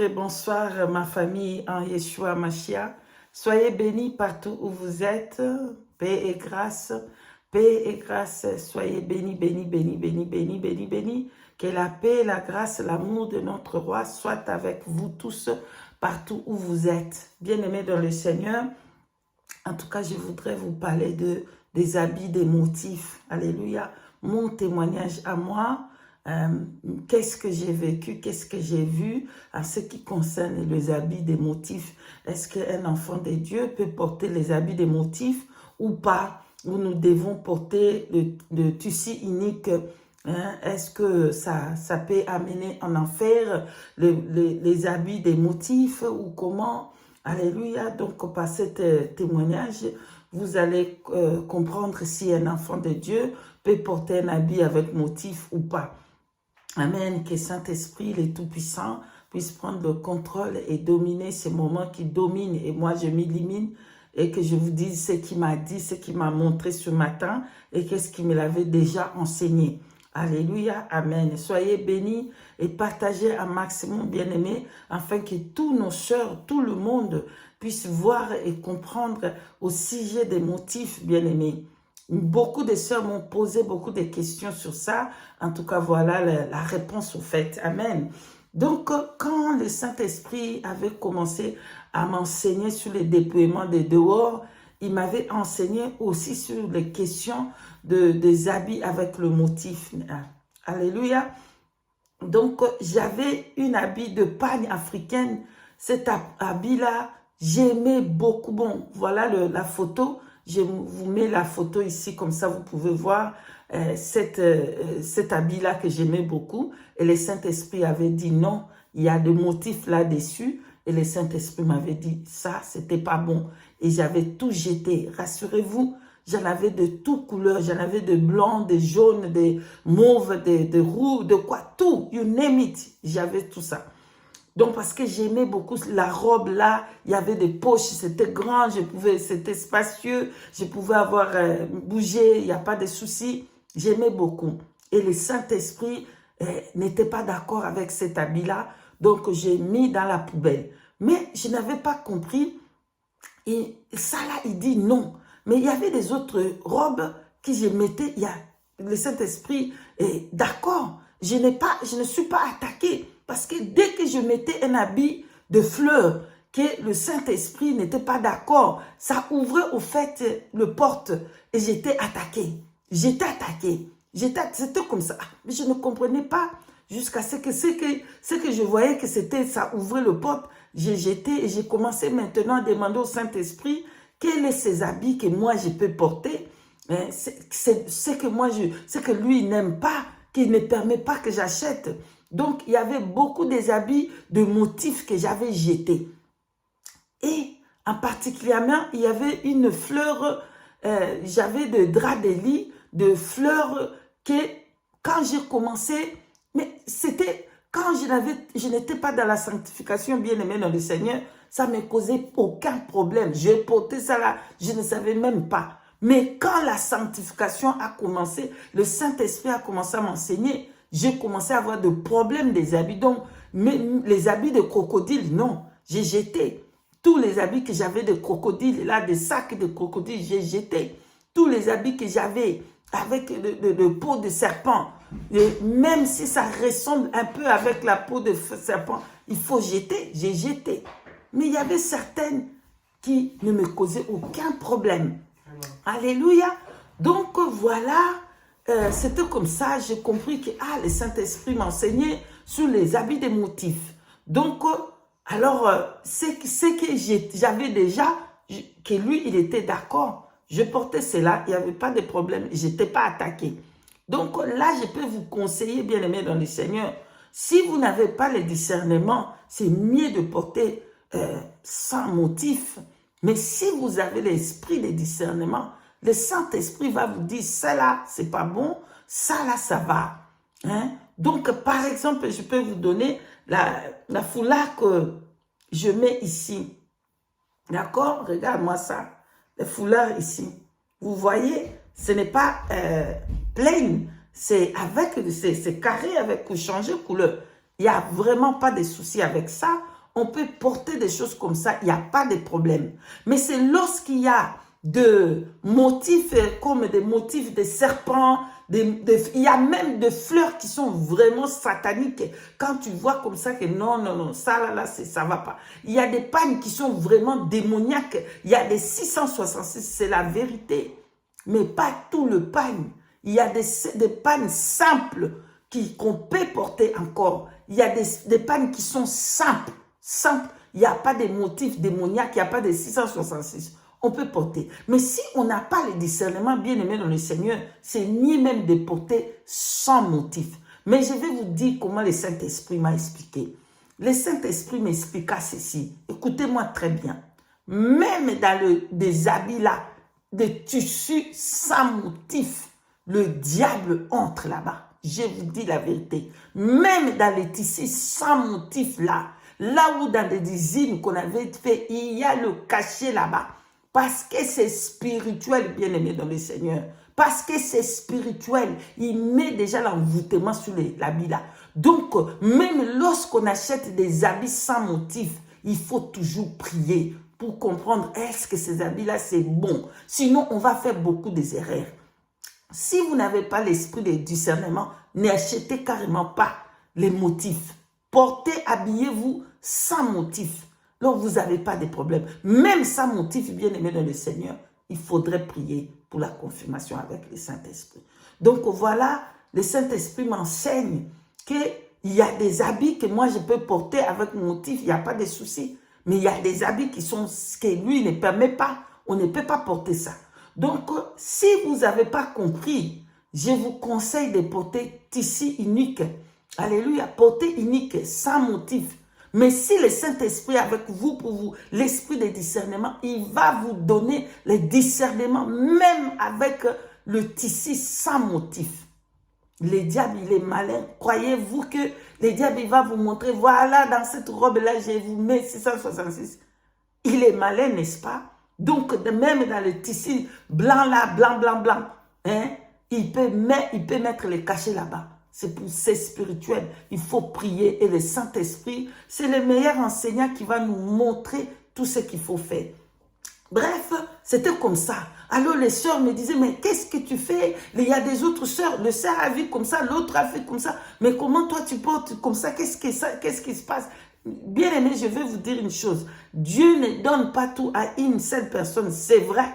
et bonsoir ma famille en Yeshua Mashiach. Soyez bénis partout où vous êtes. Paix et grâce, soyez bénis, bénis, bénis, bénis, bénis, bénis, bénis. Que la paix, la grâce, l'amour de notre roi soit avec vous tous partout où vous êtes. Bien-aimés dans le Seigneur, en tout cas, je voudrais vous parler des habits, des motifs. Alléluia. Mon témoignage à moi, qu'est-ce que j'ai vécu, qu'est-ce que j'ai vu en ce qui concerne les habits, des motifs. Est-ce qu'un enfant de Dieu peut porter les habits des motifs ou pas? Où nous devons porter le tissu unique. Hein? Est-ce que ça peut amener en enfer les habits des motifs ou comment? Alléluia. Donc, par cet témoignage, vous allez comprendre si un enfant de Dieu peut porter un habit avec motif ou pas. Amen. Que Saint-Esprit, le Tout-Puissant, puisse prendre le contrôle et dominer ces moments qui dominent. Et moi, je m'élimine et que je vous dise ce qu'il m'a dit, ce qu'il m'a montré ce matin et qu'est-ce qu'il me l'avait déjà enseigné. Alléluia, amen. Soyez bénis et partagez un maximum, bien-aimés, afin que tous nos sœurs, tout le monde puisse voir et comprendre au sujet des motifs, bien-aimés. Beaucoup de sœurs m'ont posé beaucoup de questions sur ça. En tout cas, voilà la réponse au fait. Amen. Donc, quand le Saint-Esprit avait commencé à m'enseigner sur le déploiement des dehors, il m'avait enseigné aussi sur les questions des habits avec le motif. Alléluia. Donc, j'avais une habit de pagne africaine. Cet habit-là, j'aimais beaucoup. Bon, voilà la photo. Je vous mets la photo ici, comme ça vous pouvez voir cet habit-là que j'aimais beaucoup. Et le Saint-Esprit avait dit non, il y a des motifs là-dessus. Et le Saint-Esprit m'avait dit ça, c'était pas bon. Et j'avais tout jeté. Rassurez-vous, j'en avais de toutes couleurs. J'en avais de blanc, de jaune, de mauve, de roux, de quoi, tout. You name it. J'avais tout ça. Donc, parce que j'aimais beaucoup la robe là, il y avait des poches, c'était grand, c'était spacieux, je pouvais avoir bougé, il n'y a pas de souci. J'aimais beaucoup. Et le Saint-Esprit n'était pas d'accord avec cet habit-là, donc j'ai mis dans la poubelle. Mais je n'avais pas compris. Et ça là, il dit non. Mais il y avait des autres robes que je mettais, le Saint-Esprit est d'accord. Je ne suis pas attaquée. Parce que dès que je mettais un habit de fleurs, que le Saint-Esprit n'était pas d'accord, ça ouvrait au fait le porte et j'étais attaquée. J'étais attaquée. C'était comme ça. Mais je ne comprenais pas jusqu'à ce que je voyais que ça ouvrait le porte. J'ai jeté et j'ai commencé maintenant à demander au Saint-Esprit quels sont ces habits que moi je peux porter. C'est que lui n'aime pas, qu'il ne permet pas que j'achète. Donc, il y avait beaucoup des habits de motifs que j'avais jetés. Et, en particulièrement, il y avait une fleur, j'avais de draps de lit, de fleurs que, quand j'ai commencé, mais c'était, quand je n'étais pas dans la sanctification, bien aimé dans le Seigneur, ça ne me causait aucun problème. J'ai porté ça là, je ne savais même pas. Mais quand la sanctification a commencé, le Saint-Esprit a commencé à m'enseigner, j'ai commencé à avoir des problèmes des habits. Donc, les habits de crocodile, non. J'ai jeté. Tous les habits que j'avais de crocodile, là, des sacs de crocodile, j'ai jeté. Tous les habits que j'avais avec de peau de serpent, et même si ça ressemble un peu avec la peau de serpent, il faut jeter. J'ai jeté. Mais il y avait certaines qui ne me causaient aucun problème. Alléluia. Donc, voilà. C'était comme ça, j'ai compris que le Saint-Esprit m'enseignait sur les habits des motifs. Donc, alors, c'est que j'avais déjà, que lui, il était d'accord. Je portais cela, il n'y avait pas de problème, je n'étais pas attaqué. Donc là, je peux vous conseiller, bien aimé dans le Seigneur, si vous n'avez pas le discernement, c'est mieux de porter sans motif. Mais si vous avez l'esprit de discernement, le Saint-Esprit va vous dire, ça là, c'est pas bon, ça là, ça va. Hein? Donc, par exemple, je peux vous donner la foulard que je mets ici. D'accord? Regarde-moi ça. Le foulard ici. Vous voyez, ce n'est pas plain. C'est carré avec changer de couleur. Il n'y a vraiment pas de souci avec ça. on peut porter des choses comme ça, il n'y a pas de problème. Mais c'est lorsqu'il y a de motifs comme des motifs de serpents, il y a même des fleurs qui sont vraiment sataniques. Quand tu vois comme ça que non, non, non, ça là, ça va pas. Il y a des pagnes qui sont vraiment démoniaques. Il y a des 666, c'est la vérité. Mais pas tout le pagne. Il y a des pagnes simples qu'on peut porter encore. Il y a des pagnes qui sont simples. Il n'y a pas de motifs démoniaques, il n'y a pas de 666. On peut porter. Mais si on n'a pas le discernement bien aimé dans le Seigneur, c'est ni même de porter sans motif. Mais je vais vous dire comment le Saint-Esprit m'a expliqué. Le Saint-Esprit m'expliqua ceci. Écoutez-moi très bien. Même dans des habits là, des tissus sans motif, le diable entre là-bas. Je vous dis la vérité. Même dans les tissus sans motif là où dans des usines qu'on avait fait, il y a le cachet là-bas. Parce que c'est spirituel, bien aimé dans le Seigneur. Parce que c'est spirituel. Il met déjà l'envoûtement sur l'habit là. Donc, même lorsqu'on achète des habits sans motif, il faut toujours prier pour comprendre est-ce que ces habits-là, c'est bon. Sinon, on va faire beaucoup d'erreurs. Si vous n'avez pas l'esprit de discernement, n'achetez carrément pas les motifs. Portez, habillez-vous sans motif. Donc, vous n'avez pas de problème. Même sans motif, bien aimé dans le Seigneur, il faudrait prier pour la confirmation avec le Saint-Esprit. Donc, voilà, le Saint-Esprit m'enseigne qu'il y a des habits que moi, je peux porter avec motif, il n'y a pas de souci. Mais il y a des habits que lui ne permet pas. On ne peut pas porter ça. Donc, si vous n'avez pas compris, je vous conseille de porter tissu unique. Alléluia, porter unique, sans motif. Mais si le Saint-Esprit est avec vous, pour vous, l'esprit de discernement, il va vous donner le discernement, même avec le tissu sans motif. Le diable, il est malin. Croyez-vous que le diable, il va vous montrer, voilà, dans cette robe-là, je vous mets 666. Il est malin, n'est-ce pas? Donc, même dans le tissu blanc là, blanc, hein, il peut mettre les cachets là-bas. C'est spirituel. Il faut prier et le Saint-Esprit, c'est le meilleur enseignant qui va nous montrer tout ce qu'il faut faire. Bref, c'était comme ça. Alors les sœurs me disaient, mais qu'est-ce que tu fais? Il y a des autres sœurs. Le sœur a vu comme ça, l'autre a fait comme ça. Mais comment toi tu portes comme ça? Qu'est-ce qui se passe? Bien aimé, je vais vous dire une chose. Dieu ne donne pas tout à une seule personne, c'est vrai.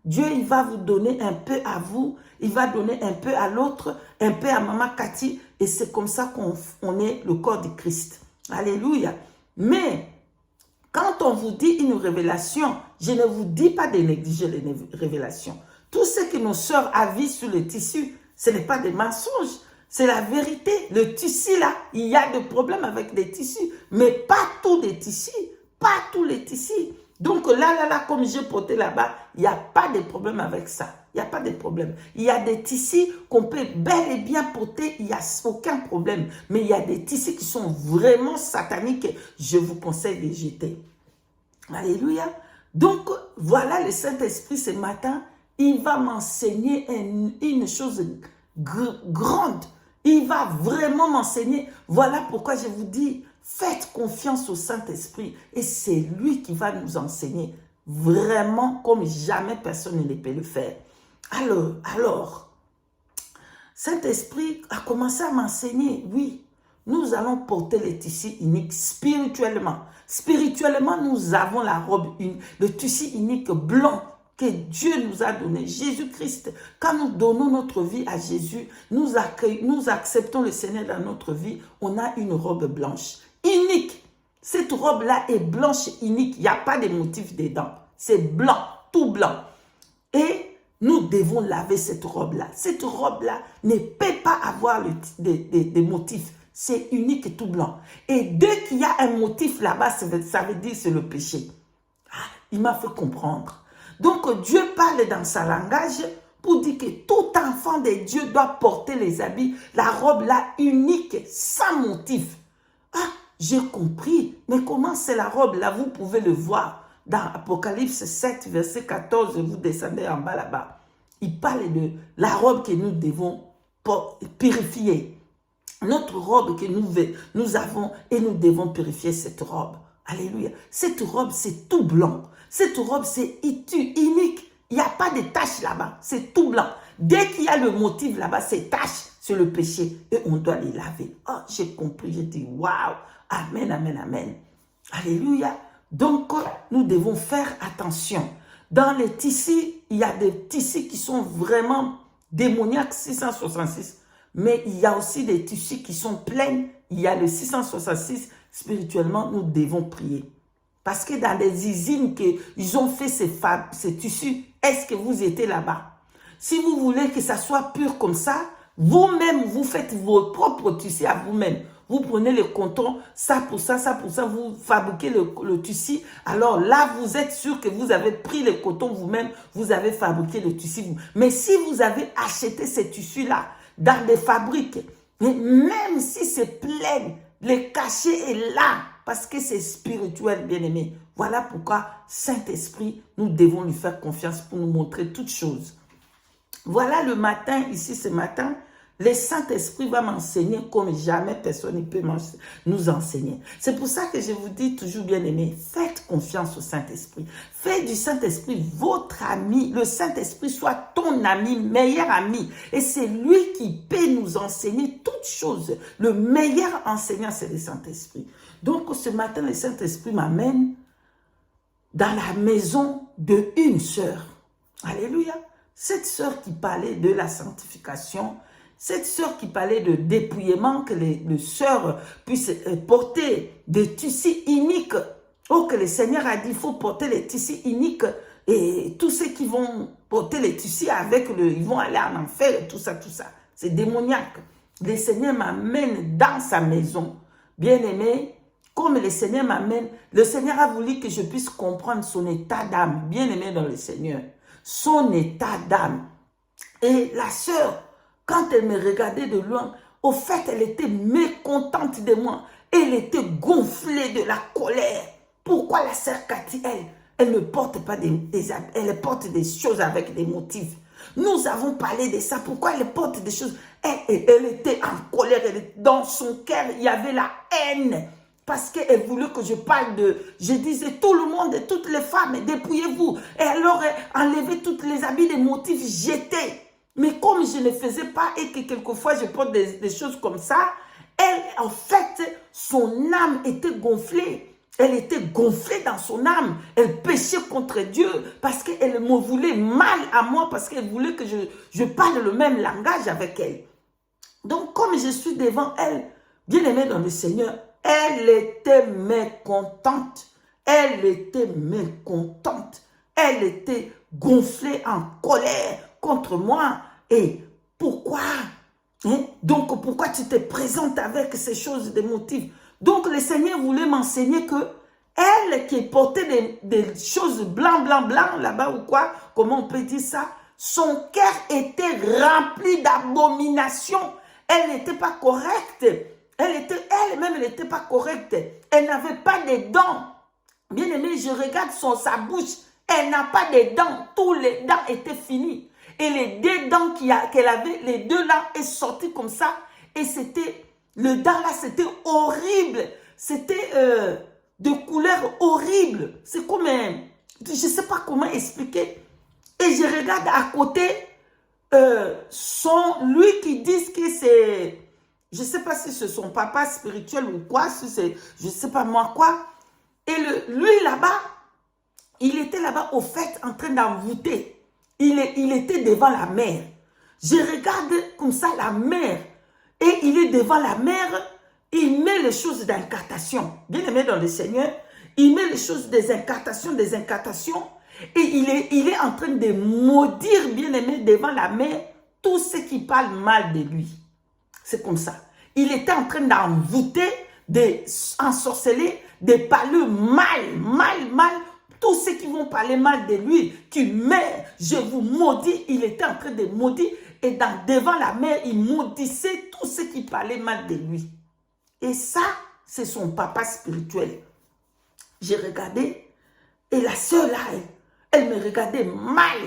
Dieu, il va vous donner un peu à vous, il va donner un peu à l'autre, un peu à Maman Cathy, et c'est comme ça qu'on est le corps de Christ. Alléluia. Mais, quand on vous dit une révélation, je ne vous dis pas de négliger les révélations. Tout ce que nos sœurs avisent sur le tissu, ce n'est pas des mensonges. C'est la vérité. Le tissu là, il y a des problèmes avec les tissus, mais pas tous les tissus. Pas tous les tissus. Donc là, comme j'ai porté là-bas, il n'y a pas de problème avec ça. Il n'y a pas de problème. Il y a des tissus qu'on peut bel et bien porter, il n'y a aucun problème. Mais il y a des tissus qui sont vraiment sataniques. Je vous conseille de jeter. Alléluia. Donc, voilà le Saint-Esprit ce matin. Il va m'enseigner une chose grande. Il va vraiment m'enseigner. Voilà pourquoi je vous dis, faites confiance au Saint-Esprit. Et c'est lui qui va nous enseigner vraiment comme jamais personne ne peut le faire. Alors, Saint-Esprit a commencé à m'enseigner, oui, nous allons porter les tissus uniques spirituellement. Spirituellement, nous avons la robe, le tissu unique blanc que Dieu nous a donné, Jésus-Christ. Quand nous donnons notre vie à Jésus, nous acceptons le Seigneur dans notre vie, on a une robe blanche, unique. Cette robe-là est blanche, unique, il n'y a pas de motifs dedans. C'est blanc, tout blanc. Et nous devons laver cette robe-là. Cette robe-là ne peut pas avoir des motifs. C'est unique et tout blanc. Et dès qu'il y a un motif là-bas, ça veut dire que c'est le péché. Ah, il m'a fait comprendre. Donc Dieu parle dans sa langage pour dire que tout enfant de Dieu doit porter les habits, la robe là unique, sans motif. Ah, j'ai compris. Mais comment c'est la robe là? Vous pouvez le voir dans Apocalypse 7, verset 14. Vous descendez en bas là-bas. Il parle de la robe que nous devons purifier. Notre robe que nous avons et nous devons purifier cette robe. Alléluia. Cette robe, c'est tout blanc. Cette robe, c'est unique. Il n'y a pas de taches là-bas. C'est tout blanc. Dès qu'il y a le motif là-bas, c'est taches sur le péché. Et on doit les laver. Oh, j'ai compris. J'ai dit, waouh. Amen, amen, amen. Alléluia. Donc, nous devons faire attention. Dans les tissus, il y a des tissus qui sont vraiment démoniaques, 666. Mais il y a aussi des tissus qui sont pleins. Il y a le 666. Spirituellement, nous devons prier. Parce que dans des usines qu'ils ont fait ces tissus, est-ce que vous étiez là-bas? Si vous voulez que ça soit pur comme ça, vous-même, vous faites vos propres tissus à vous-même. Vous prenez le coton, ça pour ça, vous fabriquez le tissu. Alors là, vous êtes sûr que vous avez pris le coton vous-même, vous avez fabriqué le tissu. Mais si vous avez acheté ces tissus-là dans des fabriques, même si c'est plein, le cachet est là, parce que c'est spirituel, bien-aimé. Voilà pourquoi, Saint-Esprit, nous devons lui faire confiance pour nous montrer toutes choses. Voilà le matin, ici ce matin, le Saint-Esprit va m'enseigner comme jamais personne ne peut nous enseigner. C'est pour ça que je vous dis toujours, bien-aimés, faites confiance au Saint-Esprit. Faites du Saint-Esprit votre ami. Le Saint-Esprit soit ton ami, meilleur ami. Et c'est lui qui peut nous enseigner toutes choses. Le meilleur enseignant, c'est le Saint-Esprit. Donc, ce matin, le Saint-Esprit m'amène dans la maison d'une sœur. Alléluia. Cette sœur qui parlait de la sanctification, cette sœur qui parlait de dépouillement, que les sœurs puissent porter des tissus uniques. Oh, que le Seigneur a dit, il faut porter les tissus uniques. Et tous ceux qui vont porter les tissus avec ils vont aller en enfer et tout ça, tout ça. C'est démoniaque. Le Seigneur m'amène dans sa maison. Bien-aimé, comme le Seigneur m'amène, le Seigneur a voulu que je puisse comprendre son état d'âme. Bien-aimé dans le Seigneur. Son état d'âme. Et la sœur, quand elle me regardait de loin, au fait, elle était mécontente de moi. Elle était gonflée de la colère. Pourquoi la sœur Cathy, elle ne porte pas elle porte des choses avec des motifs. Nous avons parlé de ça. Pourquoi elle porte des choses? Elle était en colère. Dans son cœur, il y avait la haine. Parce qu'elle voulait que je parle je disais tout le monde et toutes les femmes, dépouillez-vous. Et alors, enlevez tous les habits, les motifs, jetez. Mais comme je ne faisais pas et que quelquefois je porte des choses comme ça, elle, en fait, son âme était gonflée. Elle était gonflée dans son âme. Elle péchait contre Dieu parce qu'elle me voulait mal à moi, parce qu'elle voulait que je parle le même langage avec elle. Donc, comme je suis devant elle, bien aimée dans le Seigneur, elle était mécontente. Elle était mécontente. Elle était gonflée en colère contre moi. Et pourquoi? Donc, pourquoi tu te présentes avec ces choses, des motifs? Donc, le Seigneur voulait m'enseigner que elle qui portait des choses blanc, là-bas ou quoi, comment on peut dire ça? Son cœur était rempli d'abominations. Elle n'était pas correcte. Elle-même, elle n'était pas correcte. Elle n'avait pas de dents. Bien aimé, je regarde sa bouche. Elle n'a pas de dents. Tous les dents étaient finis. Et les deux dents qu'elle avait, les deux là, est sorti comme ça. Et c'était, le dent là, c'était horrible. C'était de couleur horrible. C'est comme, je ne sais pas comment expliquer. Et je regarde à côté, lui qui dit que c'est, je ne sais pas si c'est son papa spirituel ou quoi, si c'est, je ne sais pas moi quoi. Et lui là-bas, il était là-bas au fait en train d'envoûter. Il était devant la mer. Je regarde comme ça la mer. Et il est devant la mer. Il met les choses d'incartation. Bien aimé dans le Seigneur, il met les choses des incartations. Et il est en train de maudire, bien aimé, devant la mer, tous ceux qui parlent mal de lui. C'est comme ça. Il était en train d'envoûter, d'ensorceler, de parler mal. Tous ceux qui vont parler mal de lui, qui meurent, je vous maudis. Il était en train de maudire. Et devant la mer, il maudissait tous ceux qui parlaient mal de lui. Et ça, c'est son papa spirituel. J'ai regardé, et la sœur là, elle me regardait mal.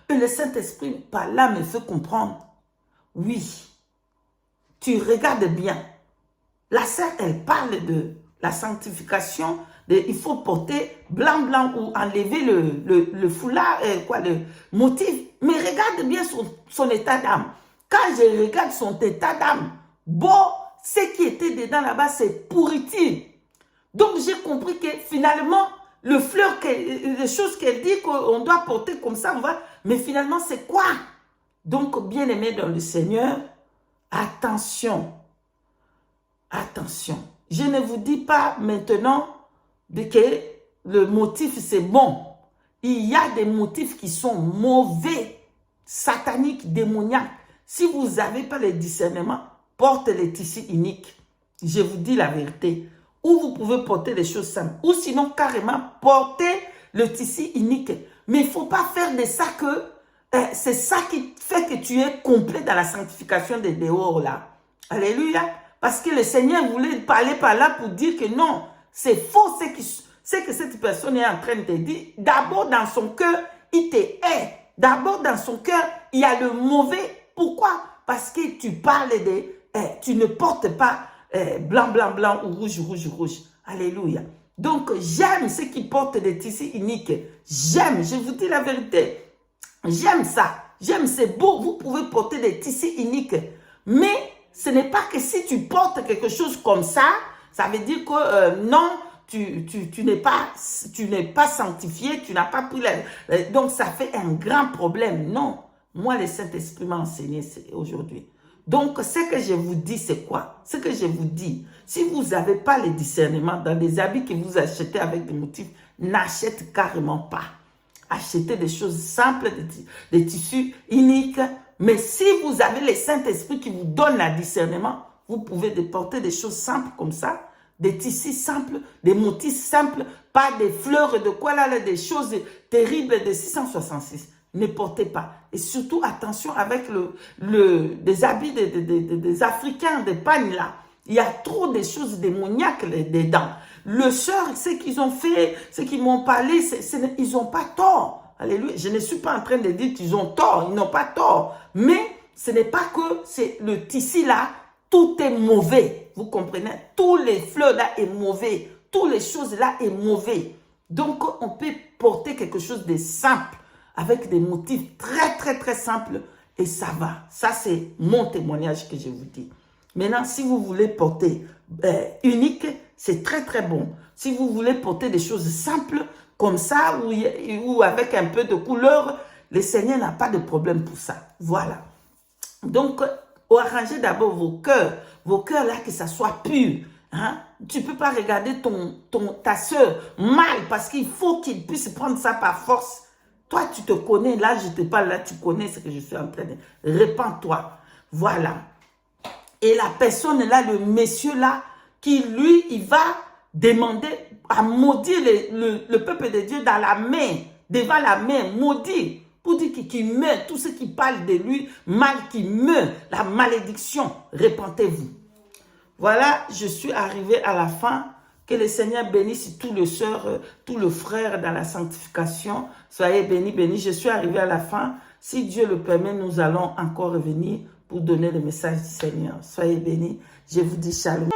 Et le Saint-Esprit, par là, me fait comprendre. Oui, tu regardes bien. La sœur, elle parle de la sanctification il faut porter blanc, blanc ou enlever le foulard, le motif. Mais regarde bien son état d'âme. Quand je regarde son état d'âme, bon, ce qui était dedans là-bas, c'est pourriture. Donc, j'ai compris que finalement, le fleur, les choses qu'elle dit qu'on doit porter comme ça, on va, mais finalement, c'est quoi? Donc, bien-aimés dans le Seigneur, attention, attention. Je ne vous dis pas maintenant que le motif, c'est bon. Il y a des motifs qui sont mauvais, sataniques, démoniaques. Si vous n'avez pas le discernement, portez les tissus uniques. Je vous dis la vérité. Ou vous pouvez porter des choses simples. Ou sinon, carrément, porter le tissu unique. Mais il ne faut pas faire de ça que c'est ça qui fait que tu es complet dans la sanctification des dehors là. Alléluia. Parce que le Seigneur voulait parler par là pour dire que non, c'est faux ce que cette personne est en train de te dire. D'abord dans son cœur, il te hait. D'abord dans son cœur, il y a le mauvais. Pourquoi? Parce que tu parles tu ne portes pas blanc, blanc, blanc ou rouge, rouge, rouge. Alléluia. Donc, j'aime ceux qui portent des tissus uniques. J'aime, je vous dis la vérité. J'aime ça. J'aime, c'est beau. Vous pouvez porter des tissus uniques. Mais ce n'est pas que si tu portes quelque chose comme ça, ça veut dire que non, tu n'es pas sanctifié, tu n'as pas pris donc ça fait un grand problème. Non. Moi, le Saint-Esprit m'a enseigné aujourd'hui. Donc, ce que je vous dis, c'est quoi? Ce que je vous dis, si vous n'avez pas le discernement dans des habits que vous achetez avec des motifs, n'achetez carrément pas. Achetez des choses simples, des tissus uniques. Mais si vous avez le Saint-Esprit qui vous donne le discernement, vous pouvez porter des choses simples comme ça, des tissus simples, des motifs simples, pas des fleurs de quoi là, des choses terribles de 666. Ne portez pas. Et surtout, attention avec des habits des Africains, des pagnes là. Il y a trop de choses démoniaques dedans. Le sœur, ce qu'ils ont fait, ce qu'ils m'ont parlé, ils n'ont pas tort. Alléluia. Je ne suis pas en train de dire qu'ils ont tort. Ils n'ont pas tort. Mais ce n'est pas que c'est le tissu là, tout est mauvais. Vous comprenez? Tous les fleurs là est mauvais. Toutes les choses là est mauvais. Donc, on peut porter quelque chose de simple avec des motifs très, très, très simples et ça va. Ça, c'est mon témoignage que je vous dis. Maintenant, si vous voulez porter unique, c'est très, très bon. Si vous voulez porter des choses simples comme ça ou avec un peu de couleur, le Seigneur n'a pas de problème pour ça. Voilà. Donc, arrangez d'abord vos cœurs là, que ça soit pur. Hein? Tu ne peux pas regarder ta soeur mal parce qu'il faut qu'il puisse prendre ça par force. Toi, tu te connais, là, je te parle, là, tu connais ce que je suis en train de... Répands-toi. Voilà. Et la personne là, le monsieur là, qui lui, il va demander à maudire le peuple de Dieu dans la main, devant la main, maudit, pour dire qu'il meurt, tout ce qui parle de lui, mal qui meurt, la malédiction, répentez-vous. Voilà, je suis arrivé à la fin. Que le Seigneur bénisse tous les sœurs, tous les frères dans la sanctification. Soyez bénis, bénis. Je suis arrivé à la fin. Si Dieu le permet, nous allons encore revenir pour donner le message du Seigneur. Soyez bénis. Je vous dis shalom.